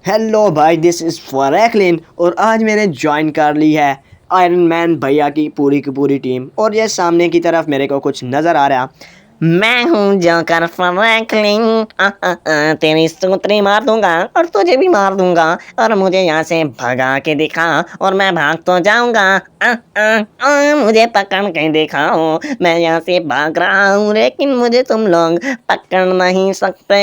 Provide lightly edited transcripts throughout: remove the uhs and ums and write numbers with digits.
Hello भाई, this is Franklin और आज मैंने ज्वाइन कर ली है आयरन मैन भैया की पूरी टीम। और ये सामने की तरफ मेरे को कुछ नज़र आ रहा। मैं हूँ जोकर फ्रैंकलिन। तेरी सूत्री मार दूंगा और तुझे भी मार दूंगा और मुझे यहाँ से भगा के दिखा और मैं भाग तो जाऊंगा। मुझे पकड़ के दिखाओ, मैं यहाँ से भाग रहा हूँ लेकिन मुझे तुम लोग पकड़ नहीं सकते।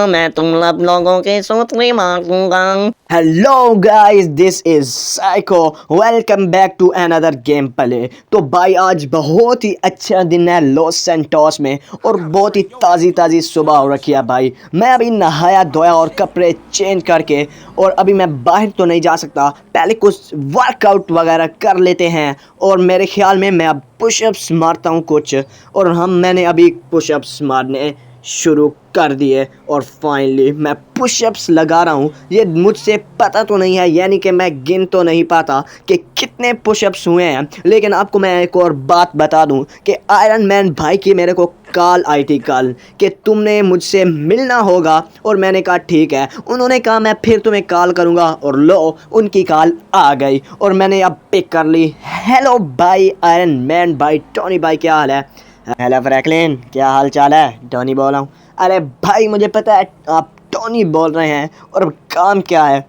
मैं तुम सब लोगों की सूत्री मार दूंगा। Hello guys, this is Psycho. Welcome back to another game play. तो भाई आज बहुत ही अच्छा दिन है लॉस सैंटोस में और बहुत ही ताज़ी ताज़ी सुबह हो रखी है भाई। मैं अभी नहाया धोया और कपड़े चेंज करके और अभी मैं बाहर तो नहीं जा सकता, पहले कुछ वर्कआउट वगैरह कर लेते हैं। और मेरे ख्याल में मैं अब पुशअप्स मारता हूँ कुछ, और मैंने अभी पुशअप्स मारने शुरू कर दिए और फाइनली मैं पुशअप्स लगा रहा हूँ। ये मुझसे पता तो नहीं है, यानी कि मैं गिन तो नहीं पाता कि कितने पुशअप्स हुए हैं, लेकिन आपको मैं एक और बात बता दूं कि आयरन मैन भाई की मेरे को कॉल आई थी कल कि तुमने मुझसे मिलना होगा, और मैंने कहा ठीक है। उन्होंने कहा मैं फिर तुम्हें कॉल करूँगा, और लो उनकी कॉल आ गई और मैंने अब पिक कर ली। हेलो भाई आयरन मैन भाई, टोनी भाई क्या हाल है? हेलो फ्रैंकलिन, क्या हाल चाल है? टोनी बोल रहा हूँ। अरे भाई मुझे पता है आप टोनी बोल रहे हैं, और अब काम क्या है?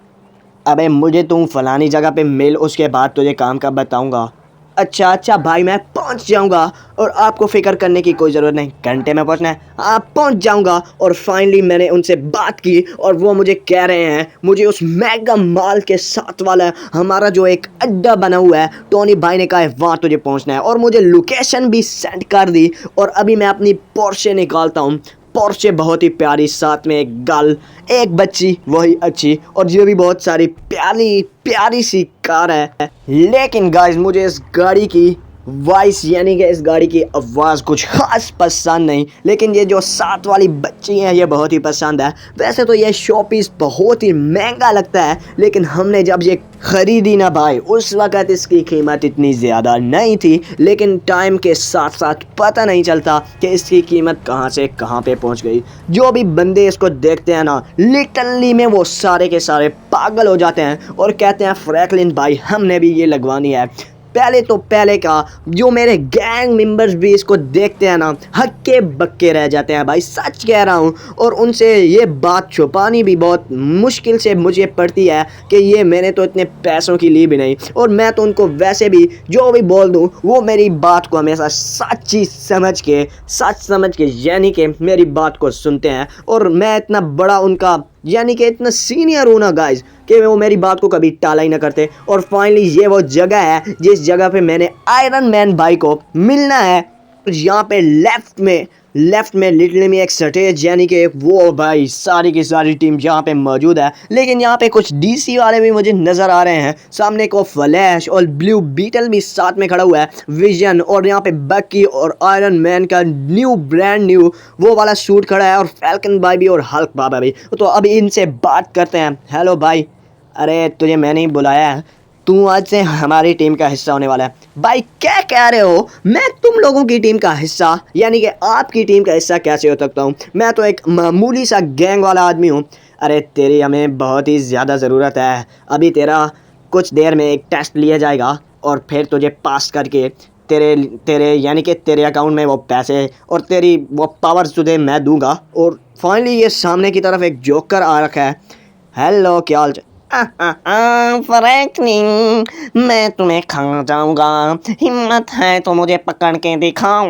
अबे मुझे तुम फलानी जगह पे मिल, उसके बाद तुझे काम का बताऊंगा। अच्छा भाई, मैं पहुंच जाऊंगा और आपको फिक्र करने की कोई ज़रूरत नहीं, घंटे में पहुंचना है, आप पहुंच जाऊंगा। और फाइनली मैंने उनसे बात की और वो मुझे कह रहे हैं मुझे उस मेगा मॉल के साथ वाला हमारा जो एक अड्डा बना हुआ है, टोनी भाई ने कहा है वहाँ तुझे पहुंचना है, और मुझे लोकेशन भी सेंड कर दी। और अभी मैं अपनी पोर्शे निकालता हूँ। पोर्शे बहुत ही प्यारी, साथ में एक गर्ल, एक बच्ची वही अच्छी, और ये भी बहुत सारी प्यारी प्यारी सी कार है। लेकिन गाइस मुझे इस गाड़ी की वॉइस यानी कि इस गाड़ी की आवाज़ कुछ खास पसंद नहीं, लेकिन ये जो साथ वाली बच्ची हैं ये बहुत ही पसंद है। वैसे तो ये शॉपीस बहुत ही महंगा लगता है, लेकिन हमने जब ये ख़रीदी ना भाई, उस वक़्त इसकी कीमत इतनी ज़्यादा नहीं थी, लेकिन टाइम के साथ साथ पता नहीं चलता कि इसकी कीमत कहाँ से कहाँ पे पहुँच गई। जो भी बंदे इसको देखते हैं ना, लिटरली में वो सारे के सारे पागल हो जाते हैं और कहते हैं फ्रैंकलिन भाई हमने भी ये लगवानी है। पहले का जो मेरे गैंग मेंबर्स भी इसको देखते हैं ना, हक्के बक्के रह जाते हैं भाई, सच कह रहा हूँ। और उनसे ये बात छुपानी भी बहुत मुश्किल से मुझे पड़ती है कि ये मैंने तो इतने पैसों की ली भी नहीं, और मैं तो उनको वैसे भी जो भी बोल दूँ वो मेरी बात को हमेशा सच समझ के यानी कि मेरी बात को सुनते हैं। और मैं इतना बड़ा उनका यानी कि इतना सीनियर हूँ ना गाइज, कि वो मेरी बात को कभी टाला ही ना करते। और फाइनली ये वो जगह है जिस जगह पे मैंने आयरन मैन भाई को मिलना है। यहाँ पे लेफ्ट में लिटरली में एक स्टेज यानी कि वो भाई सारी की सारी टीम यहाँ पे मौजूद है। लेकिन यहाँ पे कुछ डीसी वाले भी मुझे नज़र आ रहे हैं। सामने को फ्लैश और ब्लू बीटल भी साथ में खड़ा हुआ है, विजन, और यहाँ पे बकी और आयरन मैन का ब्रांड न्यू वो वाला सूट खड़ा है, और फैल्कन भाई भी और हल्क बाबा भी। तो अभी इनसे बात करते हैं। हेलो भाई, अरे तुझे मैंने ही बुलाया है, तू आज से हमारी टीम का हिस्सा होने वाला है। भाई क्या कह रहे हो? मैं तुम लोगों की टीम का हिस्सा यानी कि आपकी टीम का हिस्सा कैसे हो सकता हूँ? मैं तो एक मामूली सा गैंग वाला आदमी हूँ। अरे तेरी हमें बहुत ही ज़्यादा ज़रूरत है। अभी तेरा कुछ देर में एक टेस्ट लिया जाएगा और फिर तुझे पास करके तेरे तेरे यानी कि तेरे अकाउंट में वो पैसे और तेरी वो पावर्स तुझे मैं दूंगा। और फाइनली ये सामने की तरफ एक जोकर आ रखा है। हेलो क्या हाल? फ्रैंकलिन, मैं तुम्हें खा जाऊंगा। हिम्मत है तो मुझे पकड़ के दिखाओ।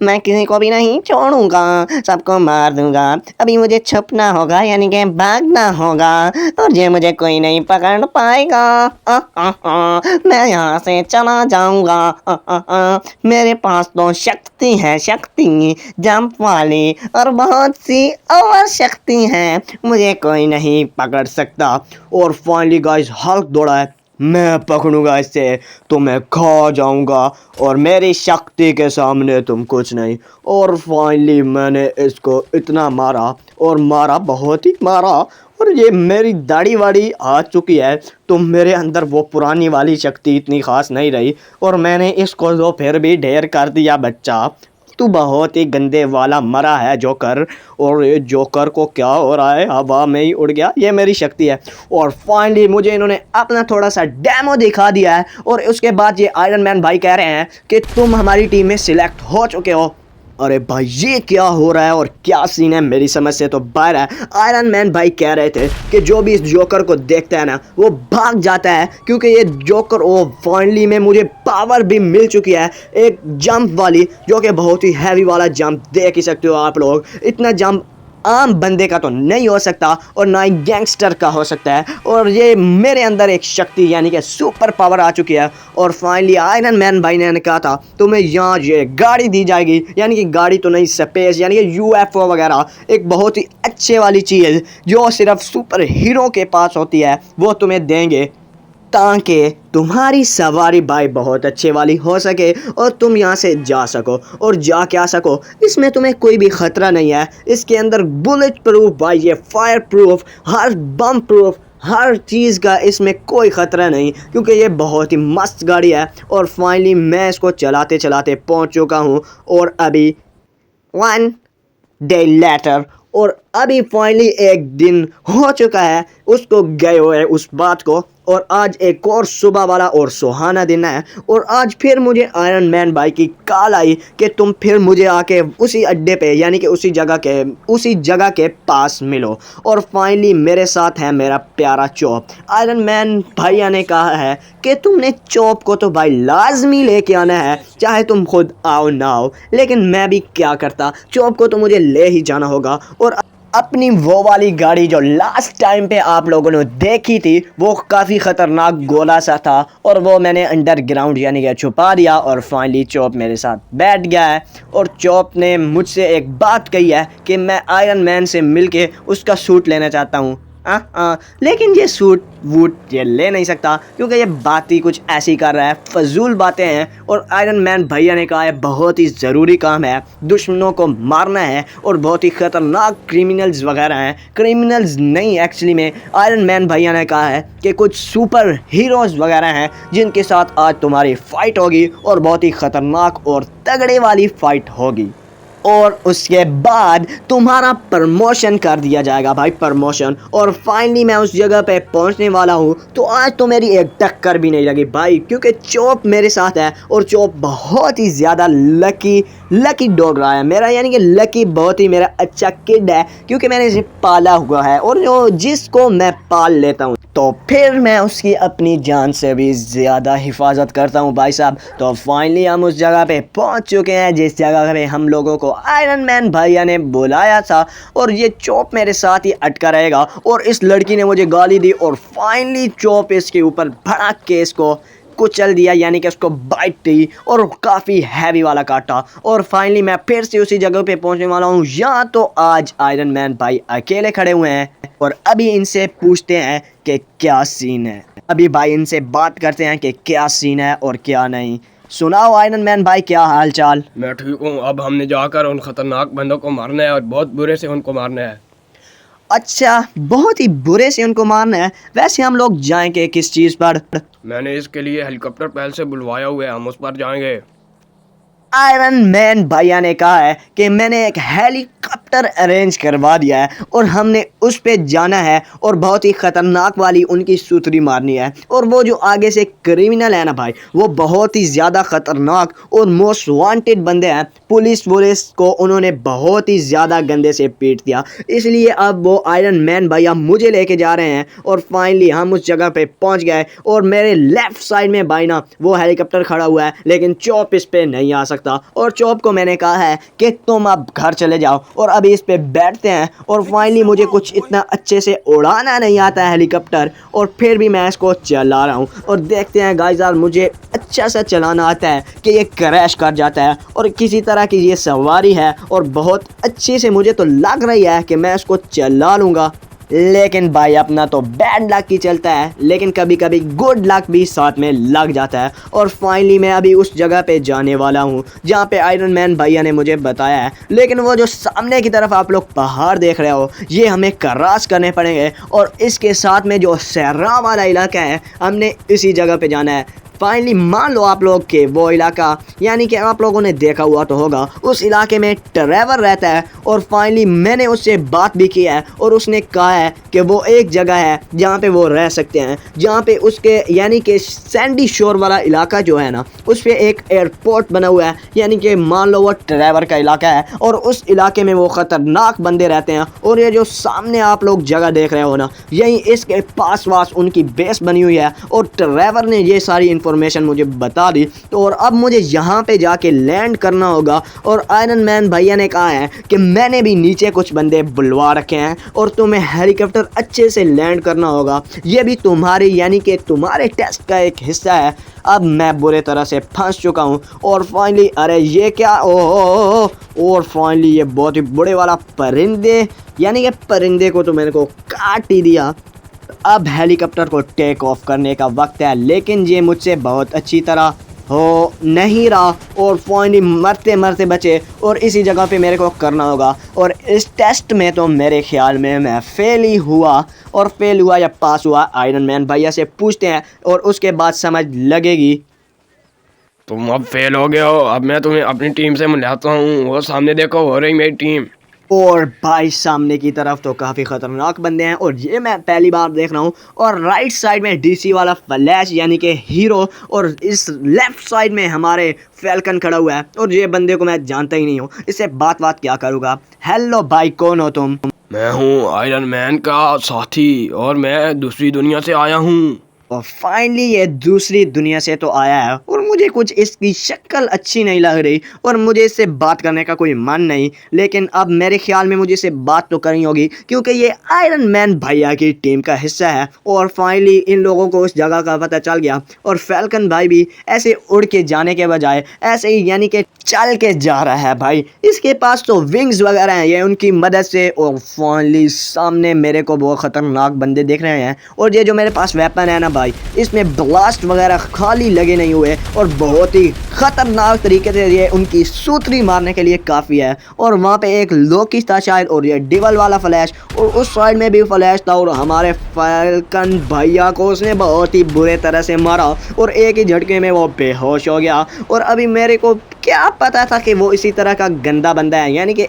मैं किसी को भी नहीं छोड़ूंगा, सबको मार दूंगा। अभी मुझे छुपना होगा यानी कि भागना होगा, और ये मुझे कोई नहीं पकड़ पाएगा। मैं यहाँ से चला जाऊंगा। मेरे पास तो शक्ति है, शक्ति जंप वाली, और बहुत सी और शक्ति है, मुझे कोई नहीं पकड़ सकता। और फाइनली गाइस हल्क दौड़ा है, मैं पकड़ूंगा इसे तो मैं खा जाऊंगा, और मेरी शक्ति के सामने तुम कुछ नहीं। और फाइनली मैंने इसको इतना मारा, और मारा बहुत ही मारा, और ये मेरी दाढ़ी वाड़ी आ चुकी है, तो मेरे अंदर वो पुरानी वाली शक्ति इतनी खास नहीं रही, और मैंने इसको तो फिर भी ढेर कर दिया बच्चा। तू बहुत ही गंदे वाला मरा है जोकर। और ये जोकर को क्या हो रहा है, हवा में ही उड़ गया, ये मेरी शक्ति है। और फाइनली मुझे इन्होंने अपना थोड़ा सा डेमो दिखा दिया है और उसके बाद ये आयरन मैन भाई कह रहे हैं कि तुम हमारी टीम में सिलेक्ट हो चुके हो। अरे भाई ये क्या हो रहा है और क्या सीन है, मेरी समझ से तो बाहर है। आयरन मैन भाई कह रहे थे कि जो भी इस जोकर को देखता है ना वो भाग जाता है, क्योंकि ये जोकर ओ फाइनली में मुझे पावर भी मिल चुकी है, एक जंप वाली, जो कि बहुत ही हैवी वाला जंप। देख ही सकते हो आप लोग, इतना जंप आम बंदे का तो नहीं हो सकता और ना ही गैंगस्टर का हो सकता है। और ये मेरे अंदर एक शक्ति यानी कि सुपर पावर आ चुकी है। और फाइनली आयरन मैन भाई ने कहा था तुम्हें यहाँ ये गाड़ी दी जाएगी, यानी कि गाड़ी तो नहीं, स्पेस यानी कि यूएफओ वगैरह, एक बहुत ही अच्छे वाली चीज़ जो सिर्फ सुपर हीरो के पास होती है, वो तुम्हें देंगे ताकि तुम्हारी सवारी भाई बहुत अच्छे वाली हो सके और तुम यहाँ से जा सको। और जा क्या सको, इसमें तुम्हें कोई भी ख़तरा नहीं है। इसके अंदर बुलेट प्रूफ भाई, ये फायर प्रूफ, हर बम प्रूफ, हर चीज़ का इसमें कोई ख़तरा नहीं, क्योंकि ये बहुत ही मस्त गाड़ी है। और फाइनली मैं इसको चलाते चलाते पहुँच चुका हूँ। और अभी 1 डे लेटर, और अभी फाइनली एक दिन हो चुका है उसको गए हुए उस बात को। और आज एक और सुबह वाला और सुहाना दिन है। और आज फिर मुझे आयरन मैन भाई की कॉल आई कि तुम फिर मुझे आके उसी अड्डे पे यानी कि उसी जगह के पास मिलो। और फाइनली मेरे साथ है मेरा प्यारा चॉप। आयरन मैन भैया ने कहा है कि तुमने चॉप को तो भाई लाजमी लेके आना है, चाहे तुम खुद आओ ना आओ। लेकिन मैं भी क्या करता, चॉप को तो मुझे ले ही जाना होगा। और अपनी वो वाली गाड़ी जो लास्ट टाइम पे आप लोगों ने देखी थी, वो काफ़ी ख़तरनाक गोला सा था और वो मैंने अंडरग्राउंड यानी कि छुपा दिया। और फाइनली चॉप मेरे साथ बैठ गया है और चॉप ने मुझसे एक बात कही है कि मैं आयरन मैन से मिलके उसका सूट लेना चाहता हूँ। लेकिन ये सूट वूट ये ले नहीं सकता, क्योंकि ये बात ही कुछ ऐसी कर रहा है, फजूल बातें हैं। और आयरन मैन भैया ने कहा है बहुत ही ज़रूरी काम है, दुश्मनों को मारना है और बहुत ही ख़तरनाक क्रिमिनल्स वगैरह हैं, क्रिमिनल्स नहीं एक्चुअली में आयरन मैन भैया ने कहा है कि कुछ सुपर हीरोज़ वगैरह हैं जिनके साथ आज तुम्हारी फ़ाइट होगी और बहुत ही ख़तरनाक और तगड़े वाली फ़ाइट होगी। और उसके बाद तुम्हारा प्रमोशन कर दिया जाएगा भाई, प्रमोशन। और फाइनली मैं उस जगह पे पहुंचने वाला हूं, तो आज तो मेरी एक टक्कर भी नहीं लगी भाई, क्योंकि चॉप मेरे साथ है। और चॉप बहुत ही ज़्यादा लकी डॉग रहा है मेरा, यानी कि लकी बहुत ही मेरा अच्छा किड है, क्योंकि मैंने इसे पाला हुआ है। और जो जिसको मैं पाल लेता हूँ तो फिर मैं उसकी अपनी जान से भी ज़्यादा हिफाजत करता हूँ भाई साहब। तो फाइनली हम उस जगह पे पहुँच चुके हैं जिस जगह पे हम लोगों को आयरन मैन भैया ने बुलाया था। और ये चॉप मेरे साथ ही अटका रहेगा। और इस लड़की ने मुझे गाली दी और फाइनली चॉप इसके ऊपर भड़क के इसको कुचल दिया, यानी कि उसको बाइट दी और काफ़ी हैवी वाला काटा। और फाइनली मैं फिर से उसी जगह पे पहुंचने वाला हूं। यहाँ तो आज आयरन मैन भाई अकेले खड़े हुए हैं और अभी इनसे पूछते हैं कि क्या सीन है। अभी भाई इनसे बात करते हैं कि क्या सीन है और क्या नहीं। सुनाओ आयरन मैन भाई, क्या हाल चाल? मैं ठीक हूँ। अब हमने जाकर उन खतरनाक बंदों को मारना है और बहुत बुरे से उनको मारना है। अच्छा, बहुत ही बुरे से उनको मारना है। वैसे हम लोग जाएंगे किस चीज़ पर? मैंने इसके लिए हेलीकॉप्टर पहले से बुलवाया हुआ है, हम उस पर जाएंगे। आयरन मैन भैया ने कहा है कि मैंने एक हेलीकॉप्टर अरेंज करवा दिया है और हमने उस पे जाना है और बहुत ही ख़तरनाक वाली उनकी सूतरी मारनी है। और वो जो आगे से क्रिमिनल है ना भाई, वो बहुत ही ज़्यादा ख़तरनाक और मोस्ट वांटेड बंदे हैं। पुलिस को उन्होंने बहुत ही ज़्यादा गंदे से पीट दिया, इसलिए अब वो आयरन मैन भैया मुझे लेके जा रहे हैं। और फाइनली हम उस जगह पे पहुंच गए और मेरे लेफ़्ट साइड में भाई ना वो हेलीकॉप्टर खड़ा हुआ है, लेकिन चॉप इस पे नहीं आ सकता। और चॉप को मैंने कहा है कि तुम अब घर चले जाओ और अभी इस पे बैठते हैं। और फाइनली मुझे कुछ इतना अच्छे से उड़ाना नहीं आता है हेलीकॉप्टर, और फिर भी मैं इसको चला रहा हूँ। और देखते हैं गाइस यार, मुझे अच्छा सा चलाना आता है कि ये क्रैश कर जाता है और किसी तरह की ये सवारी है और बहुत अच्छे से मुझे तो लग रही है कि मैं इसको चला लूँगा। लेकिन भाई अपना तो बैड लक ही चलता है, लेकिन कभी कभी गुड लक भी साथ में लग जाता है। और फाइनली मैं अभी उस जगह पे जाने वाला हूँ जहाँ पे आयरन मैन भैया ने मुझे बताया है। लेकिन वो जो सामने की तरफ आप लोग पहाड़ देख रहे हो, ये हमें क्रॉस करने पड़ेंगे। और इसके साथ में जो सहरा वाला इलाका है, हमने इसी जगह पे जाना है। फाइनली मान लो आप लोग के वो इलाका, यानी कि आप लोगों ने देखा हुआ तो होगा, उस इलाके में ट्रेवर रहता है। और फाइनली मैंने उससे बात भी की है और उसने कहा है कि वो एक जगह है जहाँ पे वो रह सकते हैं, जहाँ पे उसके यानी कि सैंडी शोर वाला इलाका जो है ना, उस पे एक एयरपोर्ट बना हुआ है। यानी कि मान लो वो ट्रेवर का इलाका है और उस इलाके में वो ख़तरनाक बंदे रहते हैं। और ये जो सामने आप लोग जगह देख रहे हो ना, यही इसके पास वास उनकी बेस बनी हुई है। और ट्रेवर ने ये सारी इन्फॉर्मेशन मुझे बता दी। तो और अब मुझे यहाँ पे जाके लैंड करना होगा। और आयरन मैन भैया ने कहा है कि मैंने भी नीचे कुछ बंदे बुलवा रखे हैं और तुम्हें हेलीकॉप्टर अच्छे से लैंड करना होगा। ये भी तुम्हारी यानी कि तुम्हारे टेस्ट का एक हिस्सा है। अब मैं बुरे तरह से फंस चुका हूँ। और फाइनली अरे ये क्या, ओह, और फाइनली ये बहुत ही बुरे वाला परिंदे, यानी कि परिंदे को तो मैंने को काट ही दिया। अब हेलीकॉप्टर को टेक ऑफ करने का वक्त है, लेकिन ये मुझसे बहुत अच्छी तरह हो नहीं रहा। और फाइनली मरते मरते बचे और इसी जगह पे मेरे को करना होगा। और इस टेस्ट में तो मेरे ख्याल में मैं फेल ही हुआ। और फेल हुआ या पास हुआ, आयरन मैन भैया से पूछते हैं और उसके बाद समझ लगेगी। तुम अब फेल हो गए हो। अब मैं तुम्हें अपनी टीम से मिलाता हूँ। वो सामने देखो, हो रही मेरी टीम। और भाई सामने की तरफ तो काफ़ी ख़तरनाक बंदे हैं और ये मैं पहली बार देख रहा हूँ। और राइट साइड में डीसी वाला फ्लैश यानी कि हीरो, और इस लेफ्ट साइड में हमारे फैल्कन खड़ा हुआ है। और ये बंदे को मैं जानता ही नहीं हूँ, इससे बात क्या करूँगा। हेलो भाई, कौन हो तुम? मैं हूँ आयरन मैन का साथी और मैं दूसरी दुनिया से आया हूँ। और फाइनली ये दूसरी दुनिया से तो आया है और मुझे कुछ इसकी शक्ल अच्छी नहीं लग रही और मुझे इससे बात करने का कोई मन नहीं। लेकिन अब मेरे ख्याल में मुझे इससे बात तो करनी होगी क्योंकि ये आयरन मैन भैया की टीम का हिस्सा है। और फाइनली इन लोगों को उस जगह का पता चल गया और फैल्कन भाई भी ऐसे उड़ के जाने के बजाय ऐसे ही यानी कि चल के जा रहा है। भाई इसके पास तो विंग्स वगैरह हैं, ये उनकी मदद से। और फाइनली सामने मेरे को बहुत ख़तरनाक बंदे दिख रहे हैं और ये जो मेरे पास वेपन है ना भाई, इसमें ब्लास्ट वगैरह खाली लगे नहीं हुए और बहुत ही खतरनाक तरीके से ये उनकी सूतरी मारने के लिए काफ़ी है। और वहाँ पे एक लोकी था शायद, और ये डिवल वाला फ्लैश, और उस साइड में भी फ्लैश था। और हमारे फैल्कन भैया को उसने बहुत ही बुरे तरह से मारा और एक ही झटके में वो बेहोश हो गया। और अभी मेरे को क्या पता था कि वो इसी तरह का गंदा बंदा है, यानी कि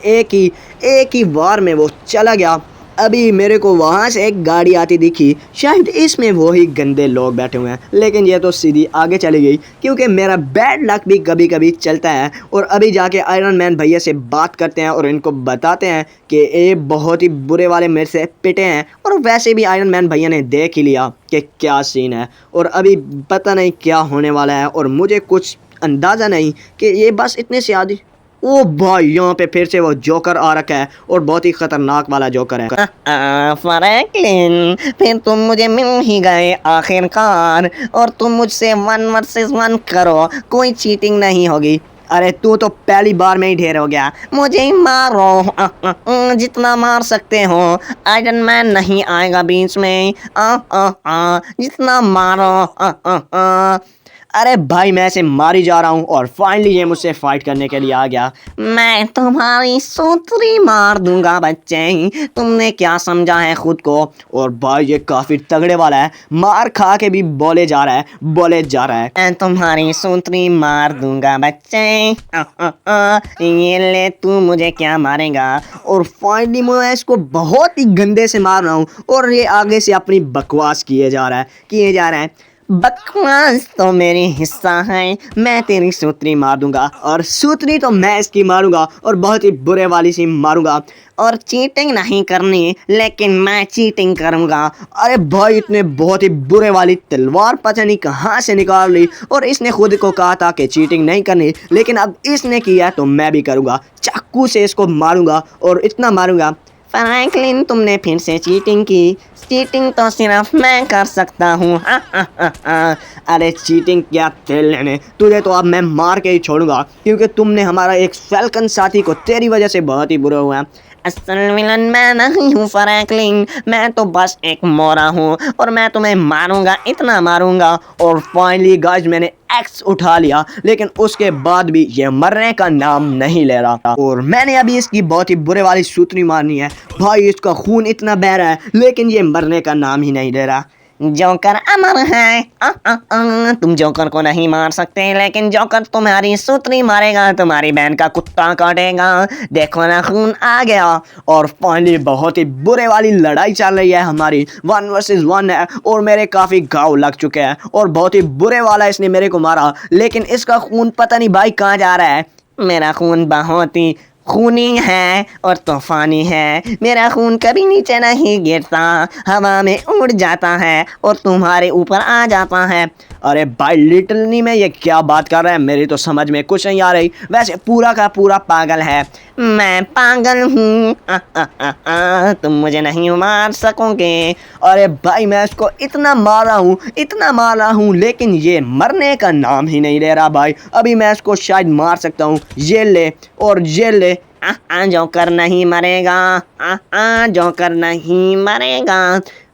एक ही वार में वो चला गया। अभी मेरे को वहाँ से एक गाड़ी आती दिखी, शायद इसमें वही गंदे लोग बैठे हुए हैं, लेकिन ये तो सीधी आगे चली गई क्योंकि मेरा बैड लक भी कभी कभी चलता है। और अभी जाके आयरन मैन भैया से बात करते हैं और इनको बताते हैं कि ये बहुत ही बुरे वाले मेरे से पिटे हैं। और वैसे भी आयरन मैन भैया ने देख ही लिया कि क्या सीन है और अभी पता नहीं क्या होने वाला है और मुझे कुछ अंदाज़ा नहीं कि ये बस इतने से आदि। ओ भाई, यहाँ पे फिर से वो जोकर आ रखा है और बहुत ही खतरनाक वाला जोकर है। फ्रैंकलिन, फिर तुम मुझे मिल ही गए आखिरकार। और तुम मुझसे 1 वर्सेस 1 करो, कोई चीटिंग नहीं होगी। अरे तू तो पहली बार में ही ढेर हो गया। मुझे ही मारो, जितना मार सकते हो। आयरन मैन नहीं आएगा बीच में। जितना मारो। अरे भाई मैं इसे मारी जा रहा हूँ और फाइनली ये मुझसे फाइट करने के लिए आ गया। मैं तुम्हारी सूतरी मार दूंगा बच्चे, तुमने क्या समझा है खुद को। और भाई ये काफ़ी तगड़े वाला है, मार खा के भी बोले जा रहा है। मैं तुम्हारी सूतरी मार दूंगा बच्चे। ये ले, तू मुझे क्या मारेगा। और फाइनली मैं इसको बहुत ही गंदे से मार रहा हूँ और ये आगे से अपनी बकवास किए जा रहा है। बकवास तो मेरी हिस्सा है, मैं तेरी सूतरी मार दूंगा। और सूतरी तो मैं इसकी मारूंगा और बहुत ही बुरे वाली सी मारूंगा। और चीटिंग नहीं करनी, लेकिन मैं चीटिंग करूंगा। अरे भाई इतने बहुत ही बुरे वाली तलवार पता नहीं कहाँ से निकाल ली। और इसने खुद को कहा था कि चीटिंग नहीं करनी, लेकिन अब इसने किया तो मैं भी करूंगा। चाकू से इसको मारूंगा और इतना मारूंगा। फ्रैंकलिन, तुमने फिर से चीटिंग की। चीटिंग तो सिर्फ मैं कर सकता हूँ। अरे चीटिंग क्या तेल लेने, तुझे तो अब मैं मार के ही छोड़ूंगा क्योंकि तुमने हमारा एक फैल्कन साथी को तेरी वजह से बहुत ही बुरा हुआ है। असल विलन मैं नहीं हूँ फ्रैंकलिन, मैं तो बस एक मोरा हूँ और मैं तुम्हें मारूंगा, इतना मारूंगा। और फाइनली गाइस मैंने एक्स उठा लिया, लेकिन उसके बाद भी ये मरने का नाम नहीं ले रहा था। और मैंने अभी इसकी बहुत ही बुरे वाली सूतरी मारनी है। भाई इसका खून इतना बह रहा है लेकिन ये मरने का नाम ही नहीं ले रहा। जोकर अमर है। तुम जोकर को नहीं मार सकते, लेकिन जोकर तुम्हारी सूत्री मारेगा, तुम्हारी बहन का कुत्ता काटेगा। देखो ना, खून आ गया। और फाइनली बहुत ही बुरे वाली लड़ाई चल रही है हमारी, 1 वर्सेस 1 है और मेरे काफ़ी घाव लग चुके हैं और बहुत ही बुरे वाला इसने मेरे को मारा, लेकिन इसका खून पता नहीं भाई कहाँ जा रहा है। मेरा खून बहुत ही खूनी है और तूफानी है। मेरा खून कभी नीचे नहीं गिरता, हवा में उड़ जाता है और तुम्हारे ऊपर आ जाता है। अरे भाई लिटरली में ये क्या बात कर रहा है, मेरी तो समझ में कुछ नहीं आ रही। वैसे पूरा का पूरा पागल है। मैं पागल हूँ। तुम मुझे नहीं मार सकोगे। अरे भाई मैं इसको इतना मारा हूँ लेकिन ये मरने का नाम ही नहीं ले रहा भाई। अभी मैं इसको शायद मार सकता हूँ। ये ले और ये ले। जोकर नहीं मरेगा। जोकर नहीं मरेगा।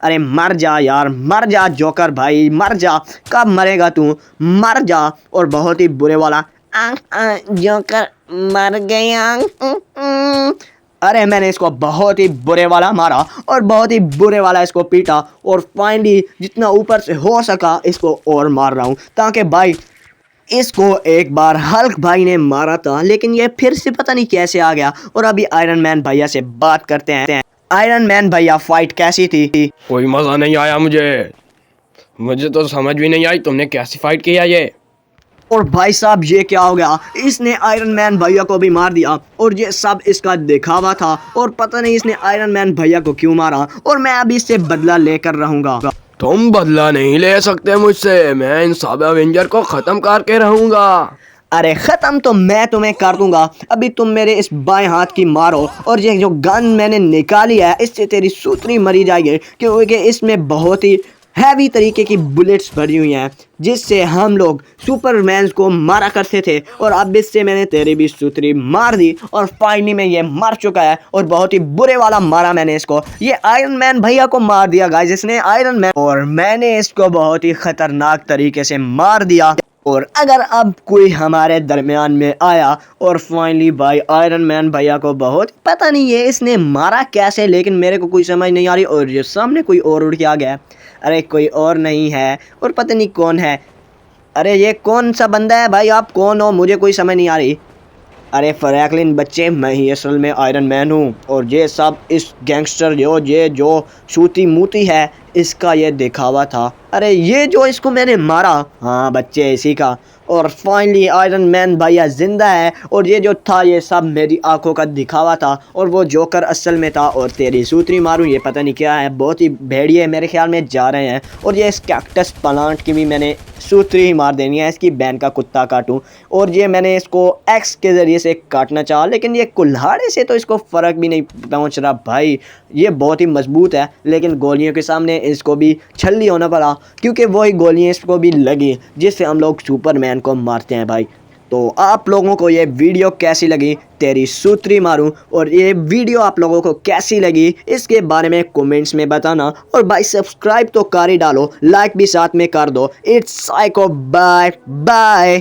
अरे मर जा यार, मर जा जोकर भाई, मर जा। कब मरेगा तू? मर जा। और बहुत ही बुरे वाला। जोकर मर गया। अरे मैंने इसको बहुत ही बुरे वाला मारा और बहुत ही बुरे वाला इसको पीटा और फाइनली जितना ऊपर से हो सका इसको और मार रहा हूँ, ताकि भाई इसको एक बार हल्क भाई ने मारा था लेकिन ये फिर से पता नहीं कैसे आ गया। और अभी आयरन मैन भैया से बात करते हैं। आयरन मैन भैया फाइट कैसी थी? कोई मज़ा नहीं आया मुझे तो समझ भी नहीं आई तुमने कैसी फाइट किया ये। और भाई साहब ये क्या हो गया, इसने आयरन मैन भैया को भी मार दिया और ये सब इसका दिखावा था और पता नहीं इसने आयरन मैन भैया को क्यों मारा। और मैं अभी इससे बदला लेकर रहूंगा। तुम बदला नहीं ले सकते मुझसे, मैं इन सब एवेंजर को खत्म करके रहूंगा। अरे ख़त्म तो मैं तुम्हें कर दूंगा। अभी तुम मेरे इस बाएं हाथ की मारो और ये जो गन मैंने निकाली है इससे तेरी सूतरी मरी जाएगी, क्योंकि इसमें बहुत ही हैवी तरीके की बुलेट्स भरी हुई हैं जिससे हम लोग सुपरमैन को मारा करते थे। और अब इससे मैंने तेरी भी सूतरी मार दी और फाइनली में ये मर चुका है और बहुत ही बुरे वाला मारा मैंने इसको। ये आयरन मैन भैया को मार दिया गाइस इसने, आयरन मैन, और मैंने इसको बहुत ही खतरनाक तरीके से मार दिया। और अगर अब कोई हमारे दरमियान में आया और फाइनली भाई आयरन मैन भैया को बहुत पता नहीं है इसने मारा कैसे, लेकिन मेरे को कोई समझ नहीं आ रही। और ये सामने कोई और उड़ के आ गया। अरे कोई और नहीं है और पता नहीं कौन है। अरे ये कौन सा बंदा है भाई, आप कौन हो? मुझे कोई समझ नहीं आ रही। अरे फ्रैंकलिन बच्चे, मैं ही असल में आयरन मैन हूँ और ये सब इस गैंगस्टर जो सूती मूती है इसका ये दिखावा था। अरे ये जो इसको मैंने मारा, हाँ बच्चे इसी का। और फाइनली आयरन मैन भैया जिंदा है और ये जो था ये सब मेरी आंखों का दिखावा था और वो जोकर असल में था। और तेरी सूतरी मारूं ये पता नहीं क्या है, बहुत ही भेड़िए मेरे ख्याल में जा रहे हैं। और ये इस कैक्टस प्लांट की भी मैंने सूतरी ही मार देनी है, इसकी बहन का कुत्ता काटूं। और ये मैंने इसको एक्स के ज़रिए से काटना चाहा लेकिन ये कुल्हाड़े से तो इसको फ़र्क भी नहीं पहुंच रहा भाई। ये बहुत ही मजबूत है लेकिन गोलियों के सामने इसको भी छल्ली होना पड़ा, क्योंकि वही गोलियां इसको भी लगी जिससे हम लोग सुपरमैन को मारते हैं भाई। तो आप लोगों को ये वीडियो कैसी लगी, तेरी सूतरी मारूं, और ये वीडियो आप लोगों को कैसी लगी इसके बारे में कमेंट्स में बताना। और भाई सब्सक्राइब तो कर ही डालो, लाइक भी साथ में कर दो। It's Psycho, bye bye.